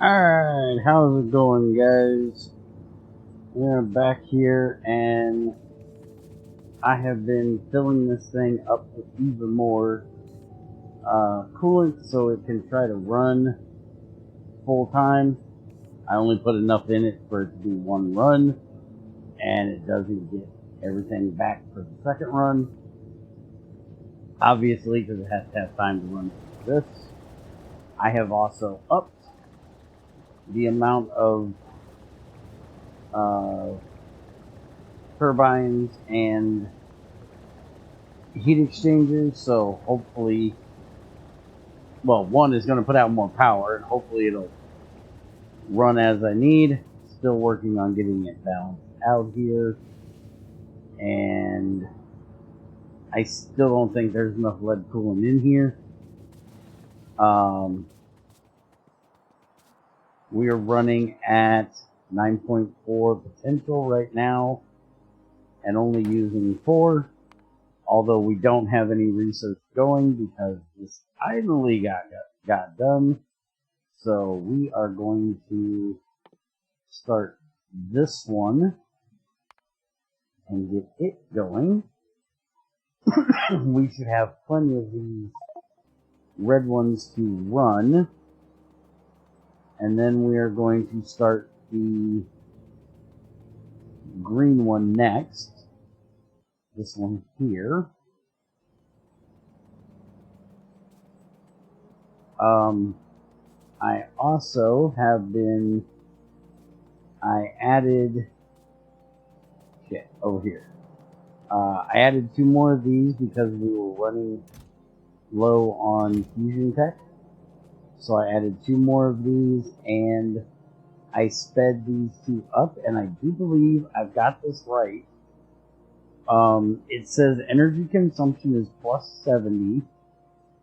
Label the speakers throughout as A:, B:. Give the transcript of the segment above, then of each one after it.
A: Alright, how's it going, guys? We're back here, and I have been filling this thing up with even more coolant so it can try to run full time. I only put enough in it for it to do one run, and it doesn't get everything back for the second run. Obviously, because it has to have time to run this. I have also upped the amount of turbines and heat exchangers, so hopefully, well, one is going to put out more power, and hopefully it'll run as I need. Still working on getting it balanced out here, and I still don't think there's enough lead coolant in here. We are running at 9.4 potential right now, and only using 4. Although we don't have any research going because this finally got done. So we are going to start this one and get it going. We should have plenty of these red ones to run. And then we are going to start the green one next. This one here. I also have been, I added, over here. I added 2 more of these because we were running low on fusion tech. So I added 2 more of these, and I sped these 2 up, and I do believe I've got this right. It says energy consumption is plus 70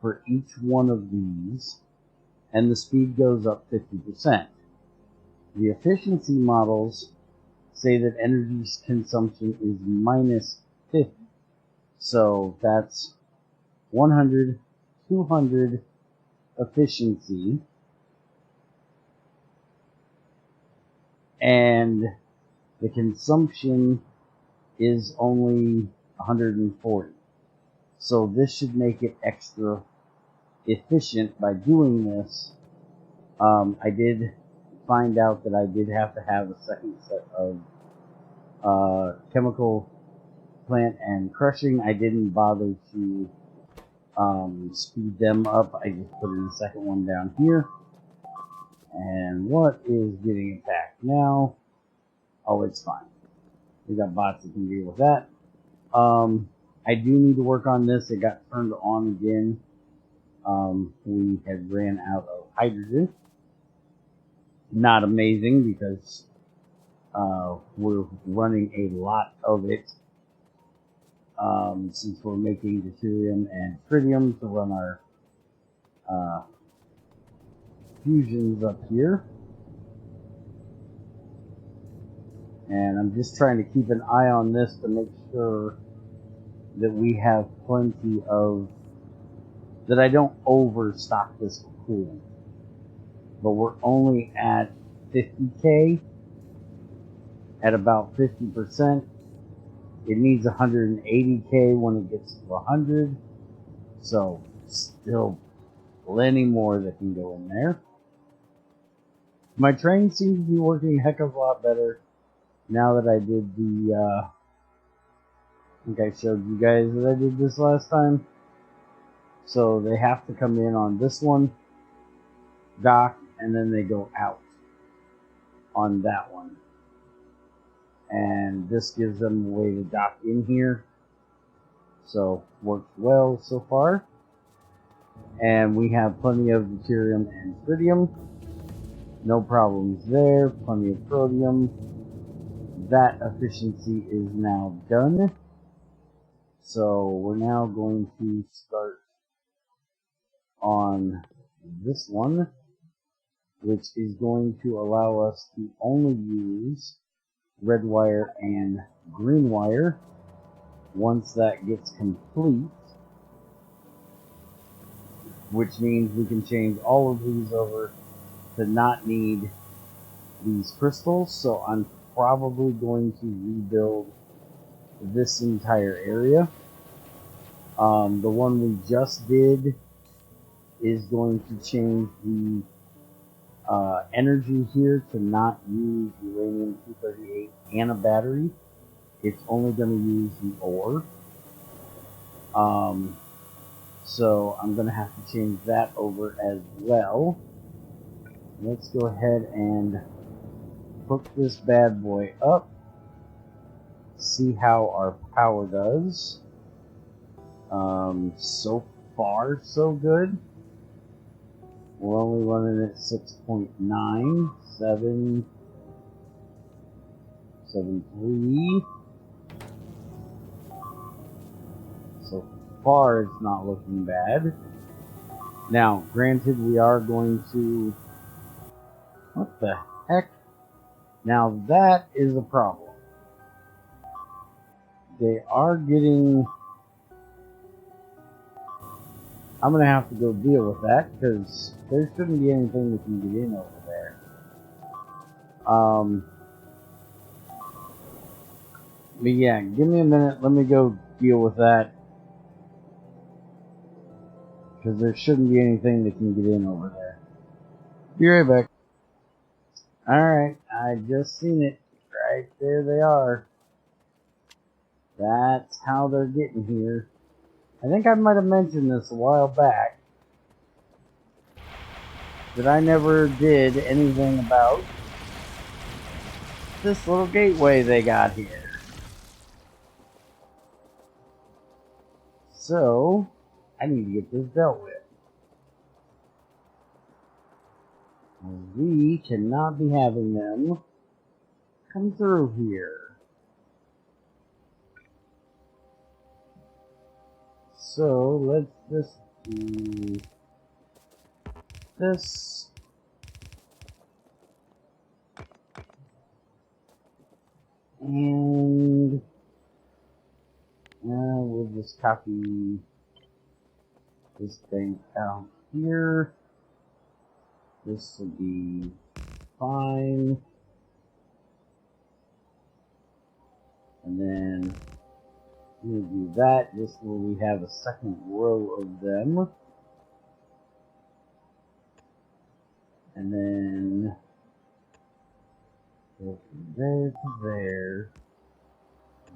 A: for each one of these, and the speed goes up 50%. The efficiency models say that energy consumption is minus 50. So that's 100, 200 efficiency, and the consumption is only 140. So this should make it extra efficient by doing this. I did find out that I did have to have a second set of chemical plant and crushing. I didn't bother to speed them up. I just put in the second one down here. And what is getting attacked now? Oh, it's fine. We got bots that can deal with that. I do need to work on this. It got turned on again. We had ran out of hydrogen. Not amazing because we're running a lot of it since we're making deuterium and tritium to run our fusions up here. And I'm just trying to keep an eye on this to make sure that we have plenty of, that I don't overstock this coolant. But we're only at 50k at about 50%. It needs 180k when it gets to 100. So still plenty more that can go in there. My train seems to be working a heck of a lot better now that I did the, I think I showed you guys that I did this last time. So they have to come in on this one, dock, and then they go out on that one. And this gives them a way to dock in here. So works well so far. And we have plenty of deuterium and tritium. No problems there. Plenty of protium. That efficiency is now done. So we're now going to start on this one, which is going to allow us to only use red wire and green wire. Once that gets complete, which means we can change all of these over to not need these crystals, so I'm probably going to rebuild this entire area. The one we just did is going to change the energy here to not use uranium-238 and a battery. It's only going to use the ore. So I'm going to have to change that over as well. Let's go ahead and hook this bad boy up. See how our power does. So far, so good. We're only running at 6.9, 7.3. So far, it's not looking bad. Now, granted, we are going to... What the heck? Now, that is a problem. They are getting... I'm going to have to go deal with that, because there shouldn't be anything that can get in over there. But yeah, give me a minute. Let me go deal with that. Because there shouldn't be anything that can get in over there. Be right back. Alright, I just seen it. Right there they are. That's how they're getting here. I think I might have mentioned this a while back. That I never did anything about this little gateway they got here. So, I need to get this dealt with. We cannot be having them come through here. So, let's just do this. And we'll just copy this thing out here. This will be fine. And then we'll do that just so we have a second row of them. And then go from there to there,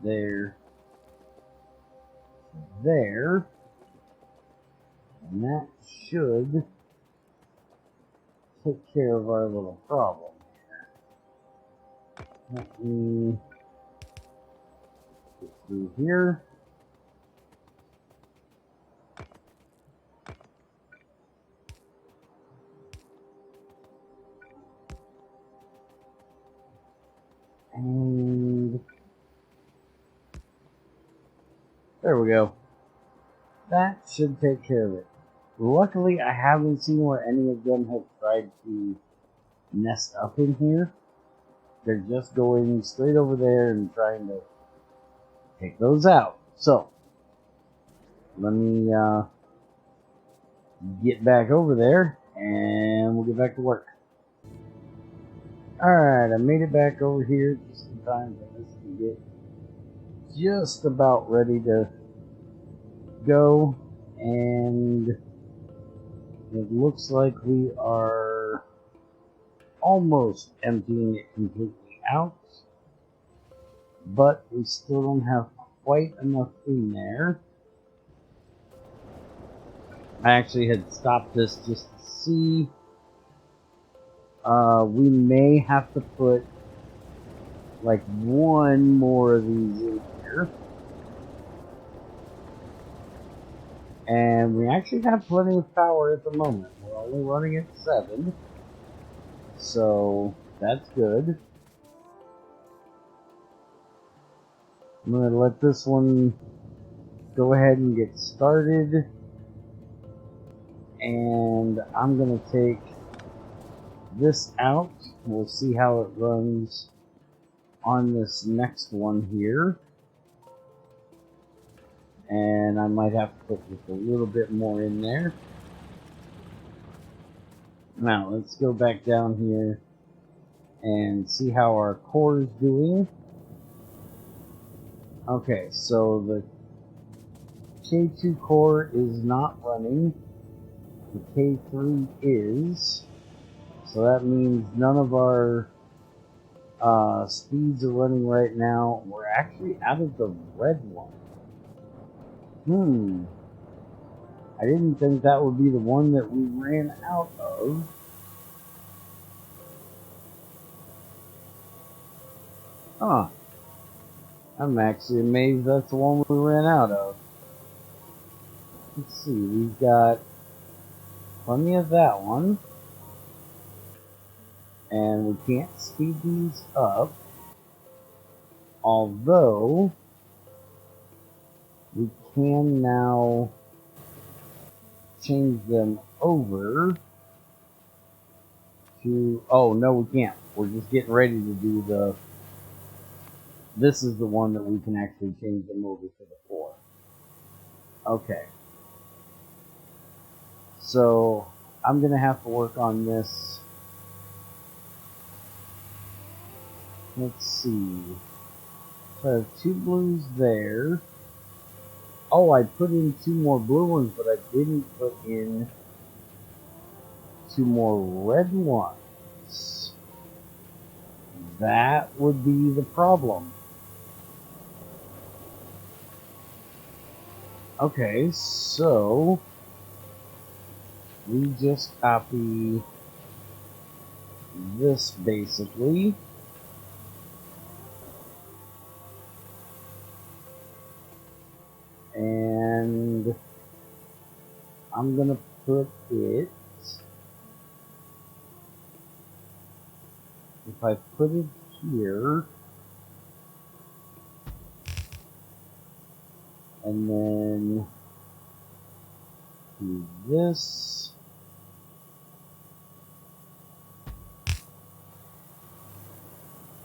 A: there, to there. And that should take care of our little problem here. Let me get through here. And there we go. That should take care of it. Luckily, I haven't seen where any of them have tried to nest up in here. They're just going straight over there and trying to take those out. So, let me get back over there and we'll get back to work. Alright, I made it back over here just in time for this to get just about ready to go. And it looks like we are almost emptying it completely out, but we still don't have quite enough in there. I actually had stopped this just to see. We may have to put like one more of these in here. And we actually have plenty of power at the moment. We're only running at 7. So, that's good. I'm going to let this one go ahead and get started. And I'm going to take this out. We'll see how it runs on this next one here. And I might have to put just a little bit more in there. Now, let's go back down here and see how our core is doing. Okay, so the K2 core is not running. The K3 is. So that means none of our speeds are running right now. We're actually out of the red one. I didn't think that would be the one that we ran out of. Huh. I'm actually amazed that's the one we ran out of. Let's see, we've got plenty of that one. And we can't speed these up. Although, we can now change them over to... Oh, no, we can't. We're just getting ready to do the... This is the one that we can actually change them over to the 4. Okay. So, I'm going to have to work on this. Let's see. So I have 2 blues there. Oh, I put in 2 more blue ones, but I didn't put in 2 more red ones. That would be the problem. Okay, so we just copy this basically. And I'm gonna put it, if I put it here, and then do this,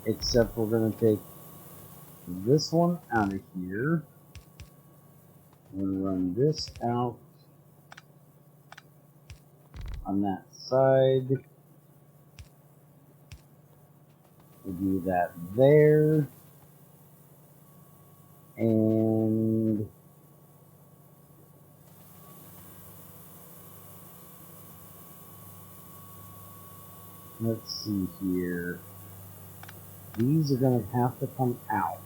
A: except we're gonna take this one out of here. We're gonna run this out on that side. We'll do that there. And let's see here. These are going to have to come out.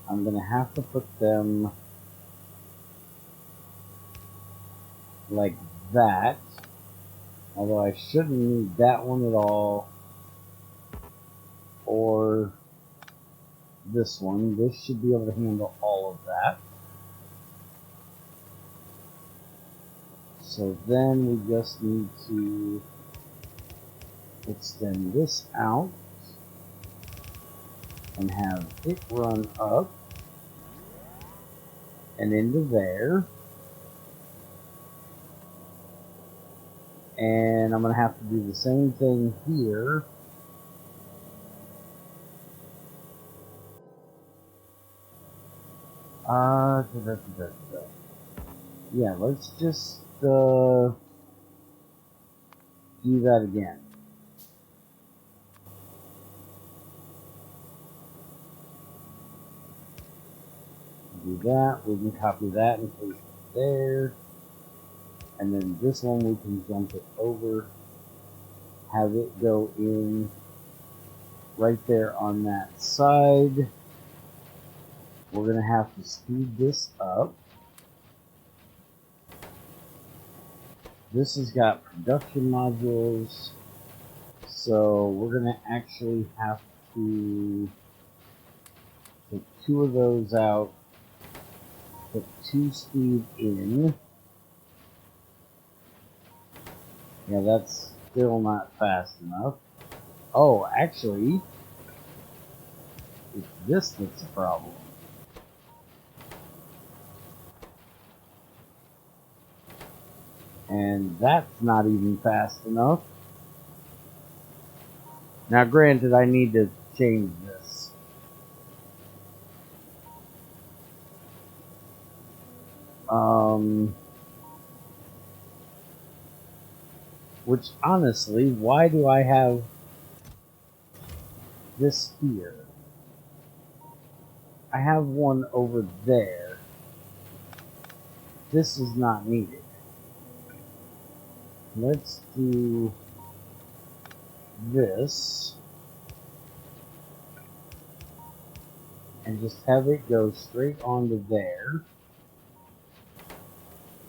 A: I'm going to have to put them like that. Although I shouldn't need that one at all. Or this one. This should be able to handle all of that. So then we just need to extend this out and have it run up and into there. And I'm going to have to do the same thing here. Yeah, let's just do that again. Do that, we can copy that and paste it there. And then this one we can jump it over, have it go in right there on that side. We're going to have to speed this up. This has got production modules, so we're going to actually have to take 2 of those out, put 2 speed in. Yeah, that's still not fast enough. Oh, actually, it's this that's a problem. And that's not even fast enough. Now, granted, I need to change this. Which, honestly, why do I have this here? I have one over there. This is not needed. Let's do this. And just have it go straight onto there.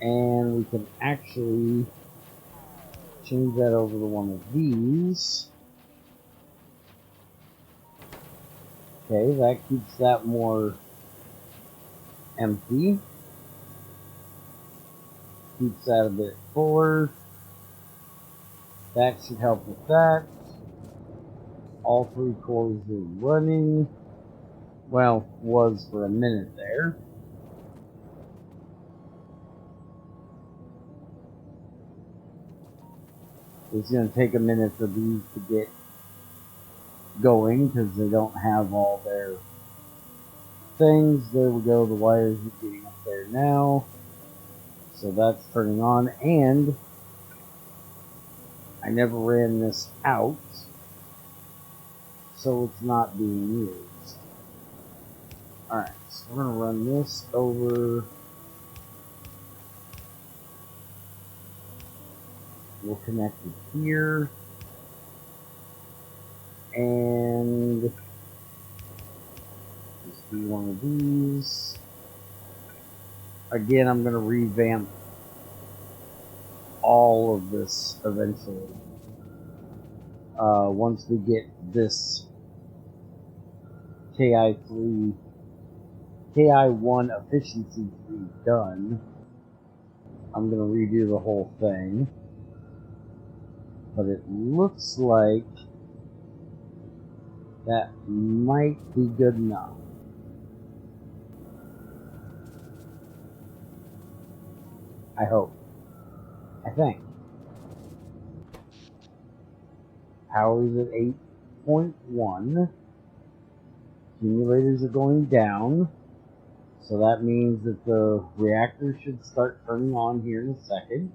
A: And we can actually change that over to one of these. Okay, that keeps that more empty. Keeps that a bit fuller. That should help with that. All 3 cores are running. Well, was for a minute there. It's going to take a minute for these to get going because they don't have all their things. There we go, the wires are getting up there now. So that's turning on, and I never ran this out, so it's not being used. Alright, so we're going to run this over. We'll connect it here. And just do one of these. Again, I'm going to revamp all of this eventually. Once we get this KI3, KI1 efficiency 3 done, I'm going to redo the whole thing. But it looks like that might be good enough. I hope. I think. Power's at 8.1. Accumulators are going down. So that means that the reactor should start turning on here in a second.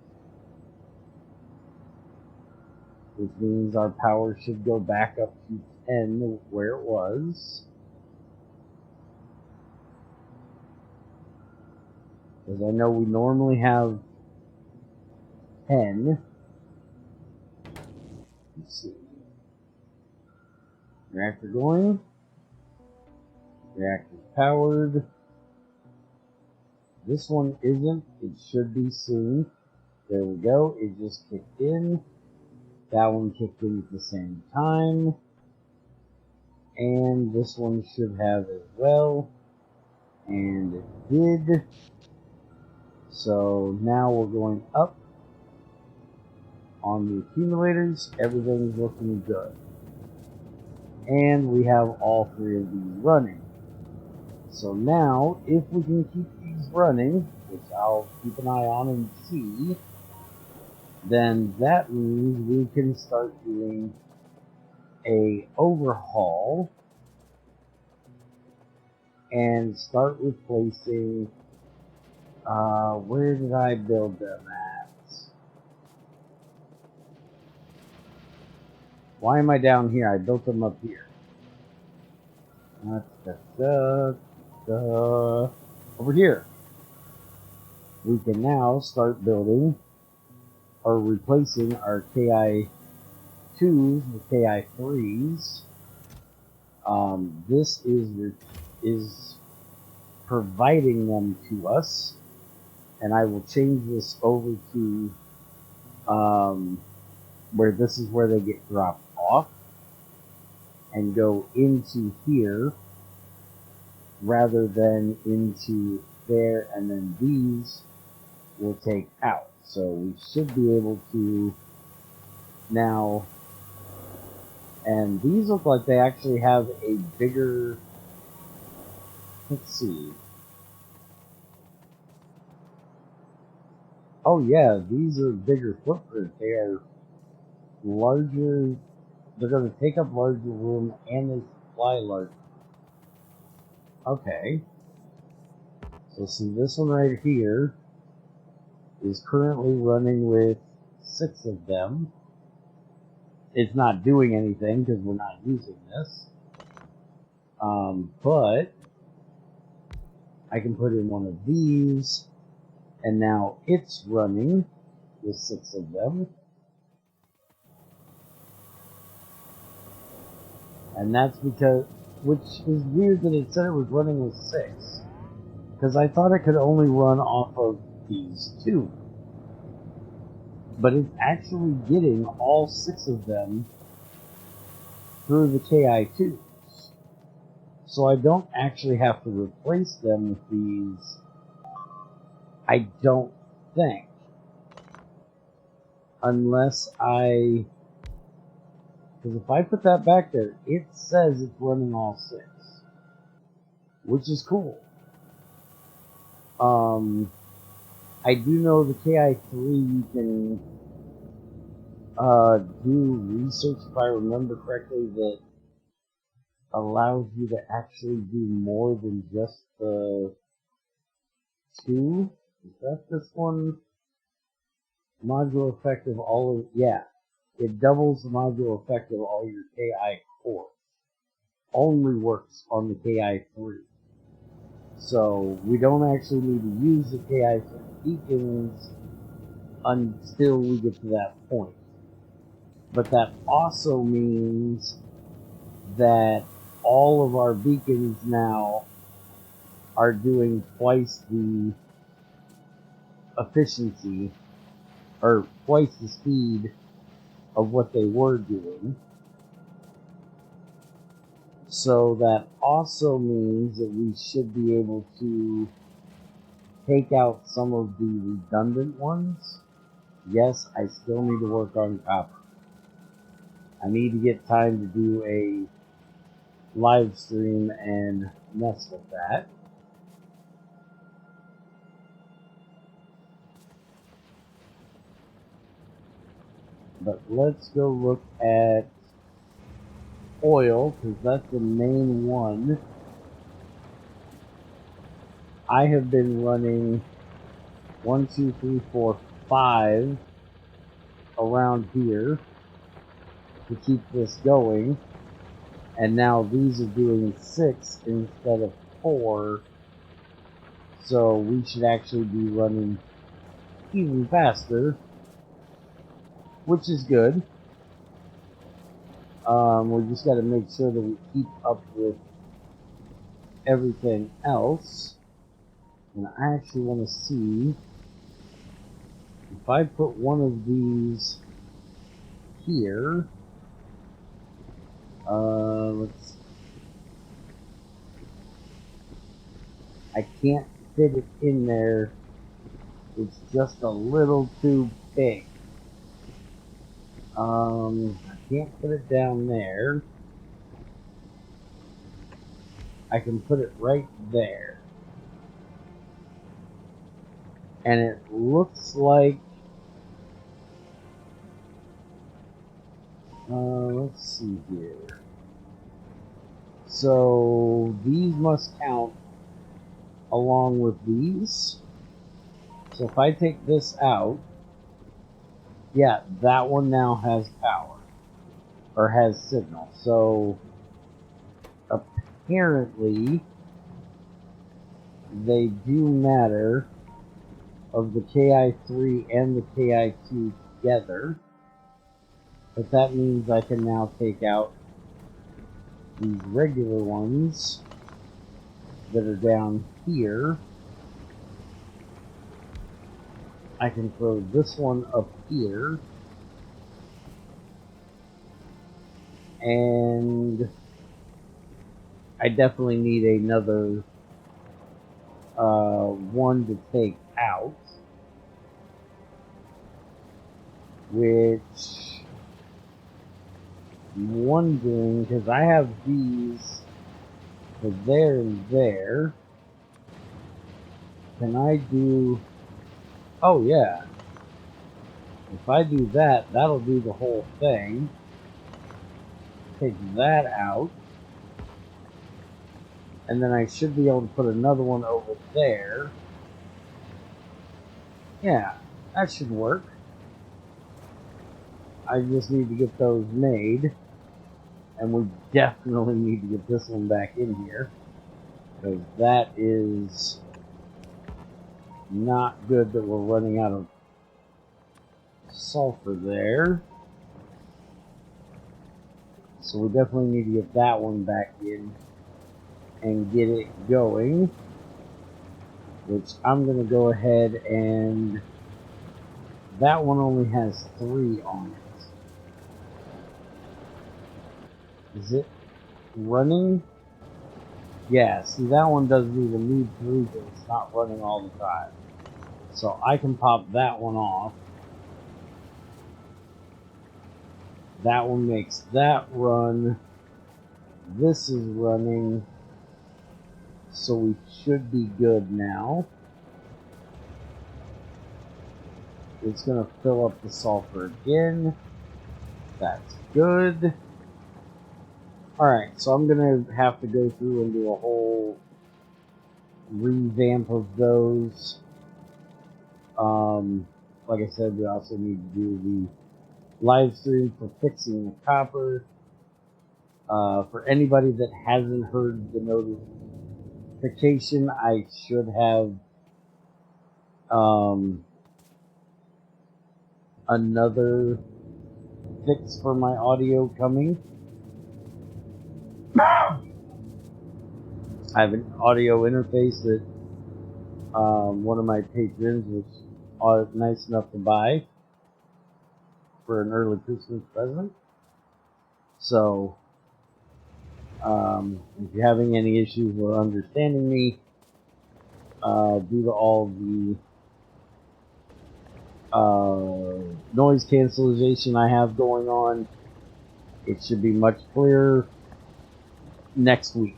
A: Which means our power should go back up to 10 where it was. Because I know we normally have 10. Let's see. Reactor going. Reactor's powered. This one isn't. It should be soon. There we go. It just kicked in. That one kicked in at the same time. And this one should have as well. And it did. So now we're going up on the accumulators. Everything's looking good. And we have all 3 of these running. So now, if we can keep these running, which I'll keep an eye on and see, then that means we can start doing a overhaul and start replacing, where did I build them at? Why am I down here? I built them up here. Over here. We can now start building or replacing our KI2s with KI3s. This is providing them to us, and I will change this over to where this is where they get dropped off and go into here rather than into there, and then these will take out. So we should be able to now, and these look like they actually have a bigger, let's see. Oh yeah, these are bigger footprint. They are larger. They're going to take up larger room and they supply larger. Okay. So see, this one right here is currently running with 6 of them. It's not doing anything because we're not using this. But I can put in one of these, and now it's running with 6 of them. And that's because, which is weird that it said it was running with 6. Because I thought it could only run off of these 2. But it's actually getting all 6 of them through the KI2s. So I don't actually have to replace them with these. I don't think. Unless I... Because if I put that back there, it says it's running all 6. Which is cool. I do know the KI3 you can do research, if I remember correctly, that allows you to actually do more than just the 2. Is that this one? Module effect of all of... Yeah. It doubles the module effect of all your KI cores. Only works on the KI3. So we don't actually need to use the KI3 beacons until we get to that point. But that also means that all of our beacons now are doing twice the efficiency, or twice the speed of what they were doing. So that also means that we should be able to take out some of the redundant ones. Yes, I still need to work on copper. I need to get time to do a live stream and mess with that. But let's go look at oil, because that's the main one. I have been running 1, 2, 3, 4, 5 around here to keep this going, and now these are doing 6 instead of 4, so we should actually be running even faster, which is good. We just got to make sure that we keep up with everything else. And I actually want to see if I put one of these here. Let's see. I can't fit it in there. It's just a little too big. I can't put it down there. I can put it right there. And it looks like... let's see here. So, these must count along with these. So if I take this out, yeah, that one now has power. Or has signal. So, apparently, they do matter of the KI3 and the KI2 together. But that means I can now take out these regular ones that are down here. I can throw this one up here. And I definitely need another one to take out. Which I'm wondering, because I have these for there and there. Can I do... Oh yeah. If I do that, that'll do the whole thing. Take that out. And then I should be able to put another one over there. Yeah, that should work. I just need to get those made. And we definitely need to get this one back in here. Because that is not good that we're running out of sulfur there. So we definitely need to get that one back in and get it going. Which I'm going to go ahead and... that one only has 3 on it. Is it running? Yeah, see that one doesn't even need 3 because it's not running all the time. So I can pop that one off. That one makes that run. This is running. So we should be good now. It's going to fill up the sulfur again. That's good. Alright, so I'm going to have to go through and do a whole revamp of those. Like I said, we also need to do the live stream for fixing the copper. For anybody that hasn't heard the notification, I should have another fix for my audio coming. I have an audio interface that one of my patrons was nice enough to buy for an early Christmas present. So, if you're having any issues with understanding me, due to all the noise cancellation I have going on, it should be much clearer next week.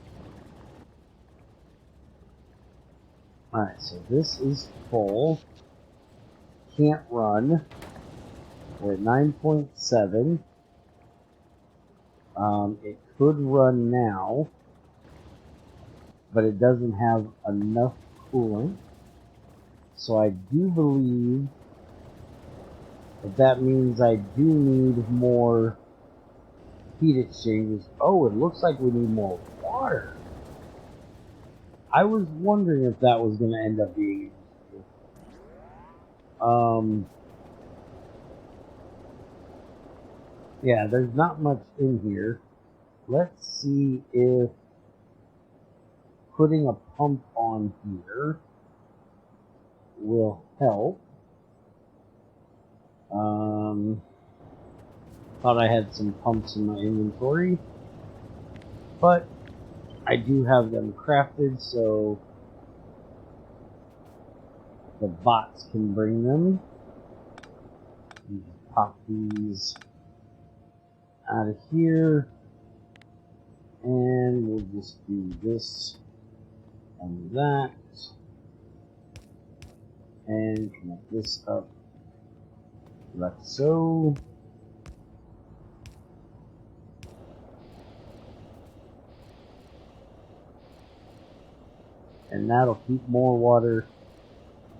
A: Alright, so this is full. Can't run. We're at 9.7. It could run now, but it doesn't have enough coolant. So I do believe that means I do need more heat exchangers. Oh, it looks like we need more water. I was wondering if that was going to end up being an issue. Yeah, there's not much in here. Let's see if putting a pump on here will help. Thought I had some pumps in my inventory, but I do have them crafted, so the bots can bring them. Pop these out of here, and we'll just do this and that, and connect this up like so. And that'll keep more water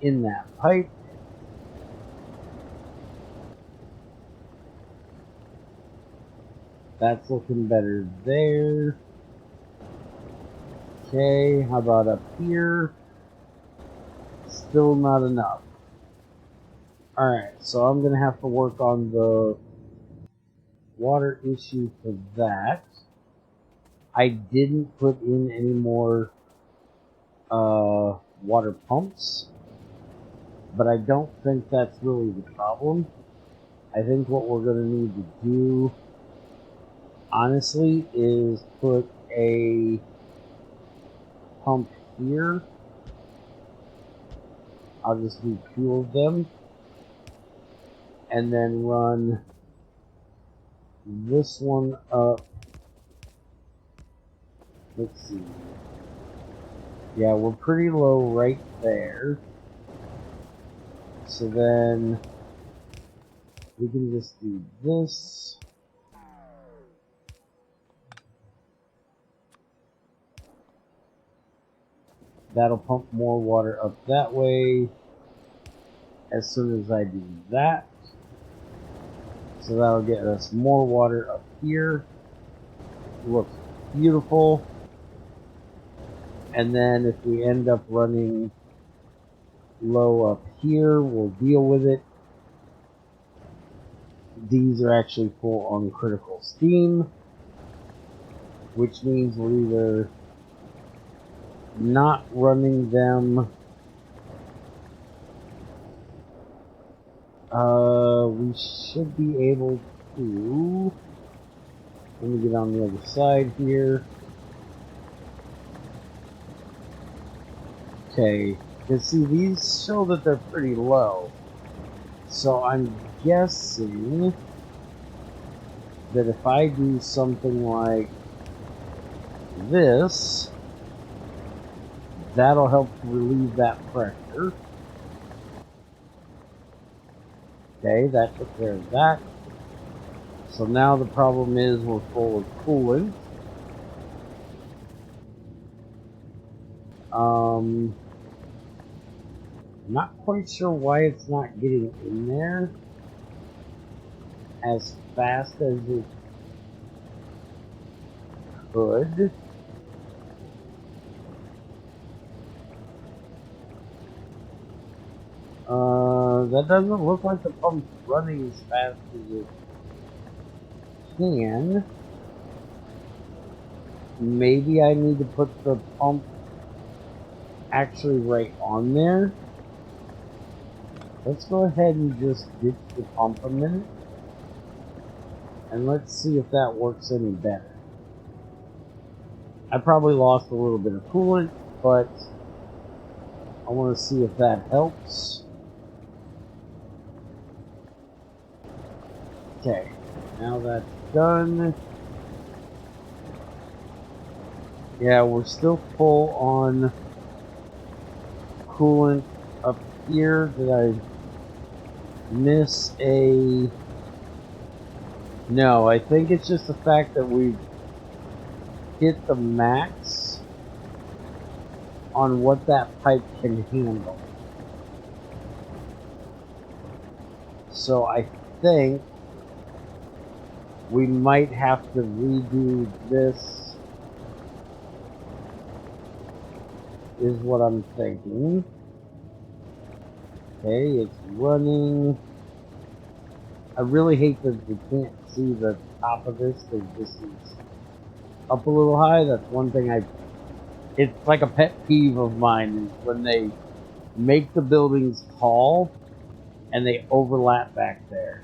A: in that pipe. That's looking better there. Okay, how about up here? Still not enough. Alright, so I'm going to have to work on the water issue for that. I didn't put in any more water pumps, but I don't think that's really the problem. I think what we're going to need to do, honestly, is put a pump here. I'll just do 2 of them, and then run this one up. Let's see. Yeah, we're pretty low right there. So then we can just do this. That'll pump more water up that way as soon as I do that. So that'll get us more water up here. Looks beautiful. And then if we end up running low up here, we'll deal with it. These are actually full on critical steam, which means we're either not running them. We should be able to. Let me get on the other side here. Okay, because see, these show that they're pretty low. So I'm guessing that if I do something like this, that'll help relieve that pressure. Okay, that took care of that. So now the problem is we're full of coolant. Not quite sure why it's not getting in there as fast as it could. That doesn't look like the pump's running as fast as it can. Maybe I need to put the pump actually right on there. Let's go ahead and just ditch the pump a minute. And let's see if that works any better. I probably lost a little bit of coolant, but I want to see if that helps. Okay, now that's done. Yeah, we're still full on coolant up here. Did I miss a... No, I think it's just the fact that we've hit the max on what that pipe can handle. So I think we might have to redo this, is what I'm thinking. Okay, it's running. I really hate that we can't see the top of this because this is up a little high. That's one thing it's like a pet peeve of mine, is when they make the buildings tall and they overlap back there.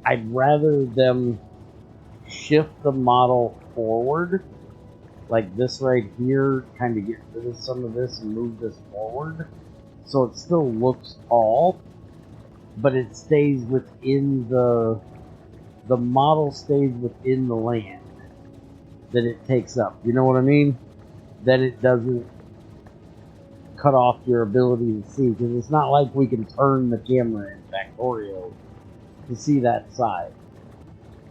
A: I'd rather them shift the model forward, like this right here, kind of get rid of some of this and move this forward, so it still looks tall, but it stays within the model stays within the land that it takes up. You know what I mean? That it doesn't cut off your ability to see, because it's not like we can turn the camera in Factorio to see that side.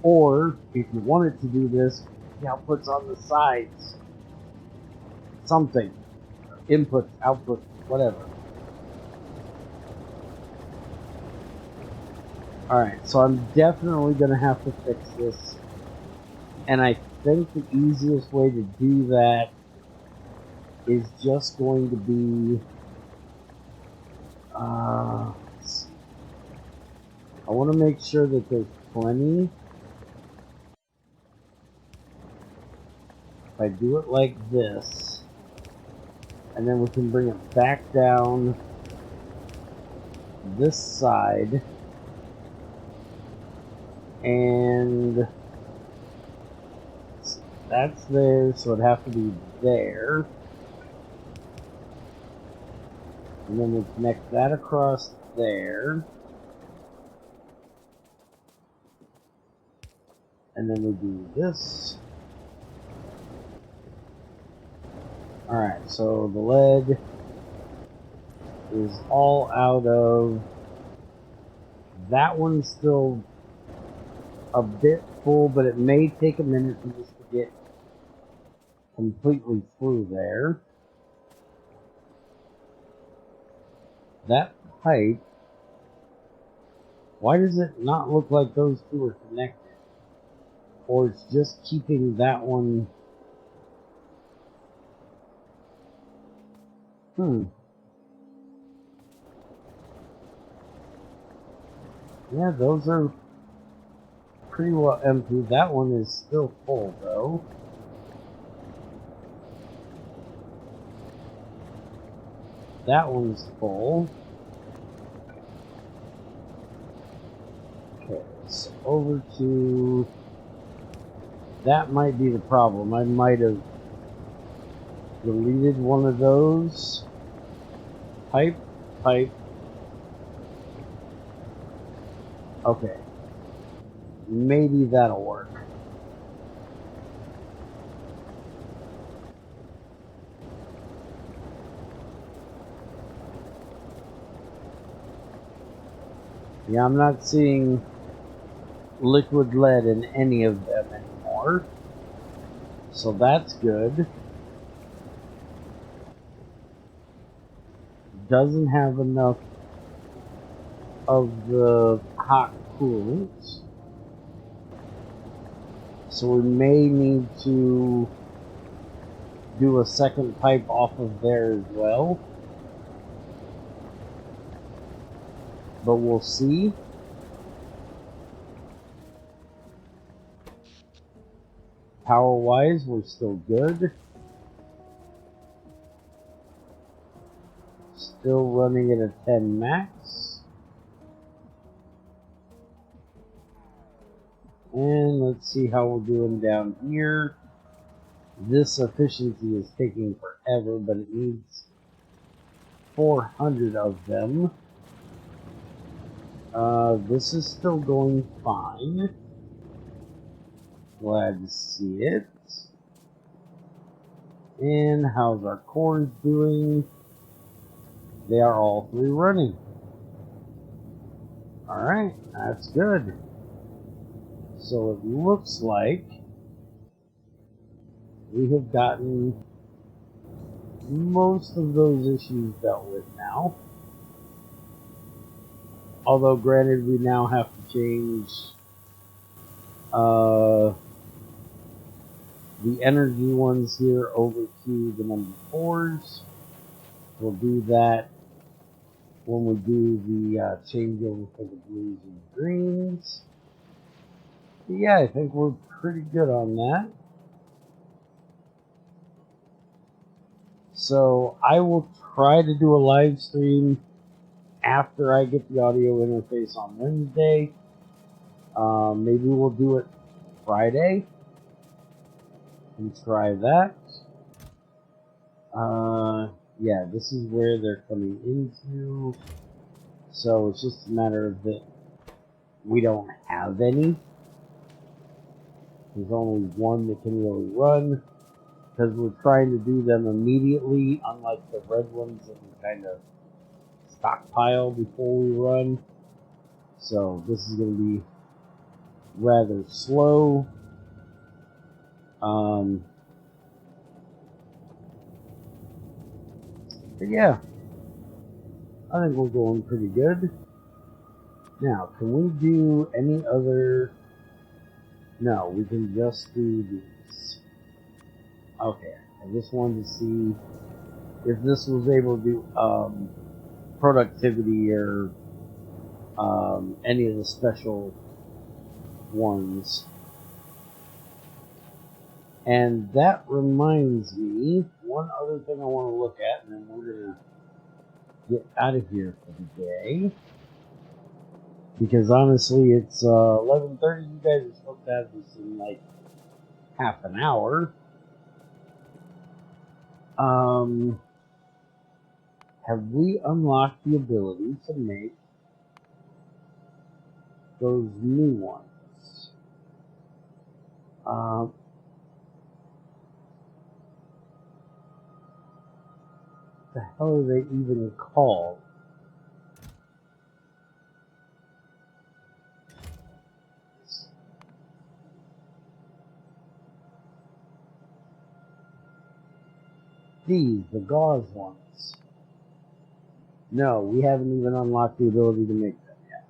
A: Or, if you wanted to do this, the outputs on the sides. Something. Input, output, whatever. Alright, so I'm definitely going to have to fix this. And I think the easiest way to do that is just going to be... I want to make sure that there's plenty. If I do it like this, and then we can bring it back down this side, and that's there, so it'd have to be there. And then we connect that across there. And then we do this. Alright, so the lead is all out of... That one's still a bit full, but it may take a minute for this to get completely through there. That pipe Why does it not look like those two are connected? Or it's just keeping that one... Yeah, those are pretty well empty. That one is still full, though. That one's full. Okay, so over to... That might be the problem. I might have deleted one of those. Pipe. Okay. Maybe that'll work. Yeah, I'm not seeing liquid lead in any of them anymore. So that's good. Doesn't have enough of the hot coolant. So we may need to do a second pipe off of there as well. But we'll see. Power-wise, we're still good. Still running at a 10 max. And let's see how we're doing down here. This efficiency is taking forever, but it needs 400 of them. This is still going fine. Glad to see it. And how's our cores doing? They are all three running. Alright, that's good. So it looks like we have gotten most of those issues dealt with now. Although granted, we now have to change the energy ones here over to the number 4s. We'll do that when we do the changeover for the blues and greens. But yeah, I think we're pretty good on that. So I will try to do a live stream after I get the audio interface on Wednesday. Maybe we'll do it Friday and try that. Yeah, this is where they're coming into. So it's just a matter of that we don't have any. There's only one that can really run, because we're trying to do them immediately, unlike the red ones that we kind of stockpile before we run. So this is going to be rather slow. But yeah, I think we're going pretty good. Now, can we do any other... No, we can just do these. Okay, I just wanted to see if this was able to do productivity or any of the special ones. And that reminds me, one other thing I want to look at, and then we're going to get out of here for the day. Because honestly, it's 11:30. You guys are supposed to have this in like half an hour. Have we unlocked the ability to make those new ones? What the hell are they even called? These, the gauze ones. No, we haven't even unlocked the ability to make them yet.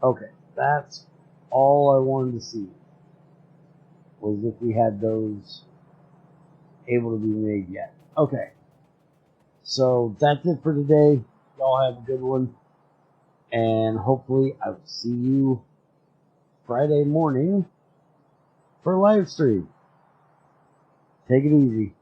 A: Okay, that's all I wanted to see, was if we had those able to be made yet. Okay, so that's it for today. Y'all have a good one, and hopefully I will see you Friday morning for live stream. Take it easy.